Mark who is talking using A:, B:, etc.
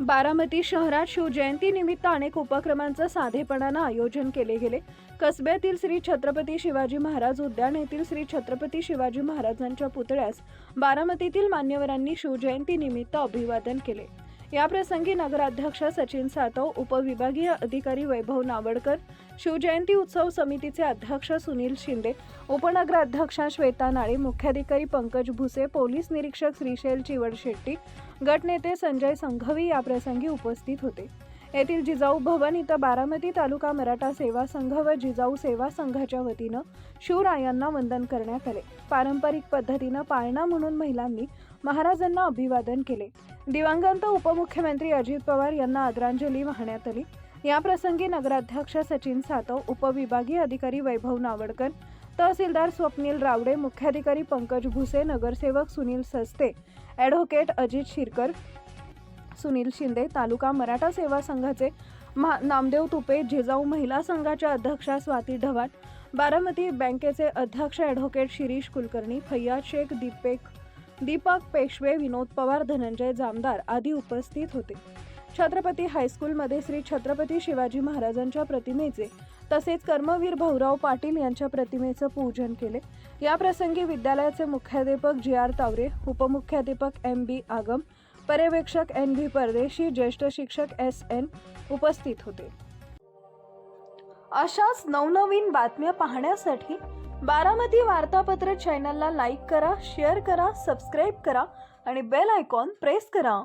A: बारामती शहरात शिवजयंतीनिमित्त अनेक उपक्रमांचं साधेपणानं आयोजन केले गेले। कसब्यातील श्री छत्रपती शिवाजी महाराज उद्यान येथील श्री छत्रपती शिवाजी महाराजांच्या पुतळ्यास बारामतीतील मान्यवरांनी शिवजयंतीनिमित्त अभिवादन केले। या प्रसंगी नगराध्यक्ष सचिन सातव, उपविभागीय अधिकारी वैभव नावडकर, शिवजयंती उत्सव समितीचे अध्यक्ष सुनील शिंदे, उपनगराध्यक्षा श्वेता नाळे, मुख्याधिकारी पंकज भुसे, पोलीस निरीक्षक श्रीशैल चिवडशेट्टी, गटनेते संजय संघवी या प्रसंगी उपस्थित होते। येथील जिजाऊ भवन इथं बारामती तालुका मराठा सेवा संघ व जिजाऊ सेवा संघाच्या वतीनं शिवरायांना वंदन करण्यात आले। पारंपरिक पद्धतीनं पाळणा म्हणून महिलांनी महाराजांना अभिवादन केले। दिवंगत उपमुख्यमंत्री अजित पवार यांना आदरांजली वाहण्यात आली। या प्रसंगी नगराध्यक्ष सचिन सातव, उपविभागीय अधिकारी वैभव नावडकर, तहसीलदार स्वप्नील रावडे, मुख्याधिकारी पंकज भुसे, नगरसेवक सुनील सस्ते, ॲडव्होकेट अजित शिरकर, सुनील शिंदे, तालुका मराठा सेवा संघाचे नामदेव तुपे, जिजाऊ महिला संघाच्या अध्यक्षा स्वाती ढवाण, बारामती बँकेचे अध्यक्ष ॲडव्होकेट शिरीष कुलकर्णी, फैयाज शेख, दीपक पेशवे, विनोद पवार, धनंजय जामदार आदी उपस्थित होते। छत्रपती हायस्कूलमध्ये श्री छत्रपती शिवाजी महाराजांच्या प्रतिमेचे तसेच कर्मवीर भाऊराव पाटील यांच्या प्रतिमेचं पूजन केले। या प्रसंगी विद्यालयाचे मुख्याध्यापक जी.आर. तावरे, उपमुख्याध्यापक एम.बी. आगम, पर्यवेक्षक एन.व्ही. परदेशी, ज्येष्ठ शिक्षक एस.एन. उपस्थित होते। अशाच नवनवीन बातम्या पाहण्यासाठी बारामती वार्तापत्र चॅनलला लाईक करा, शेअर करा, सबस्क्राईब करा आणि बेल आयकॉन प्रेस करा।